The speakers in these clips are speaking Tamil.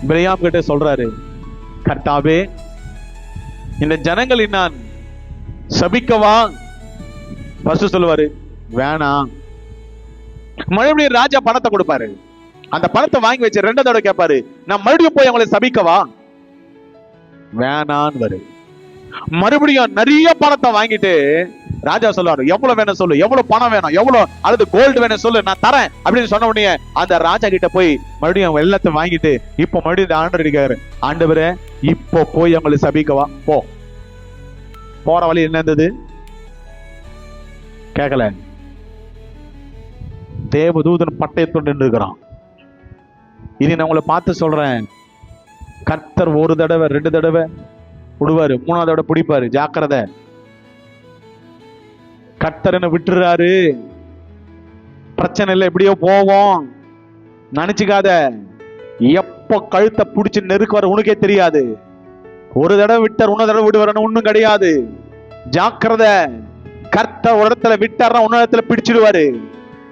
பிலேயாம் கிட்ட சொல்றாரு, கர்த்தாவே, இந்த ஜனங்களை நான் சபிக்கவா? ஃபர்ஸ்ட் சொல்லுவாரு, வேணாம். மறுபடியும் ராஜா பணத்தை கொடுப்பாரு. அந்த பணத்தை வாங்கி வச்சு 2 தடவை கேட்பாரு, நான் மறுபடியும் போய் அவங்களை சபிக்கவா? வேணான்னு வரு. மறுபடியும் நிறைய பணத்தை வாங்கிட்டு ராஜா சொல்லுவாரு, எவ்வளவு வேணும் சொல்லு, எவ்வளவு பணம் வேணும், எவ்வளவு அல்லது கோல்டு வேணும் சொல்லு, நான் தரேன் அப்படின்னு சொன்ன உடனே அந்த ராஜா கிட்ட போய் மறுபடியும் வெள்ளத்தை வாங்கிட்டு இப்ப மறுபடியும் ஆண்டவர் இருக்காரு, ஆண்டவரே இப்போ போய் அவங்களை சபிக்கவா? போ. போற வழி என்ன இருந்தது? கேட்கல. தேவதூதன் பட்டயத்தோடு நின்று இருக்கிறான். இனி நான் உங்களை பார்த்து சொல்றேன், கர்த்தர் 1 தடவை 2 தடவை விடுவாரு, 3ஆவது தடவை பிடிப்பாரு. ஜாக்கிரதை. கர்த்தர் என்ன விட்டுறாரு, பிரச்சனை இல்லை, எப்படியோ போவோம் நினைச்சுக்காத. எப்ப கழுத்தை பிடிச்சு நெருக்குவாரு உனக்கே தெரியாது. 1 தடவை விட்டார், 1 தடவை விடுவாருன்னு ஒண்ணும் கிடையாது. ஜாக்கிரதை. கர்த்தர் ஒரு இடத்துல விட்டார்னா இன்னொரு இடத்துல பிடிச்சிடுவாரு.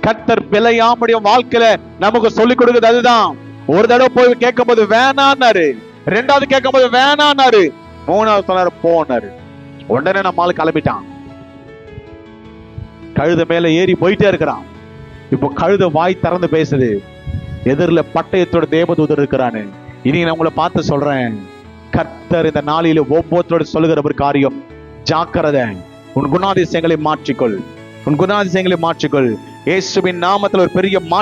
கர்த்தர் பிழையாமுடைய வாழ்க்கையில நமக்கு சொல்லிக் கொடுக்குது அதுதான். 1 தடவை போய் கேட்கும் போது வேணான்னாரு, 2வது கேட்கும் போது வேணான்னாரு, 3வது சொன்னாரு போனாரு. உடனே நம்ம ஆளு கிளம்பிட்டான். கழுத மேல ஏறி போயிட்டே இருக்கிறான். இப்போ கழுத வாய் திறந்து பேசுது, எதிரில பட்டயத்தோட தேவதூதர் இருக்கிறானு. இனி நான் உங்களை பார்த்து சொல்றேன், கர்த்தர் இந்த நாளில ஒவ்வொருத்தரோட சொல்லுகிற ஒரு காரியம், ஜாக்கிரதை. உன் குணாதிசயங்களை மாற்றிக்கொள், உன் குணாதிசயங்களை மாற்றிக்கொள். இயேசுவின் நாமத்தில் ஒரு பெரிய மாற்றம்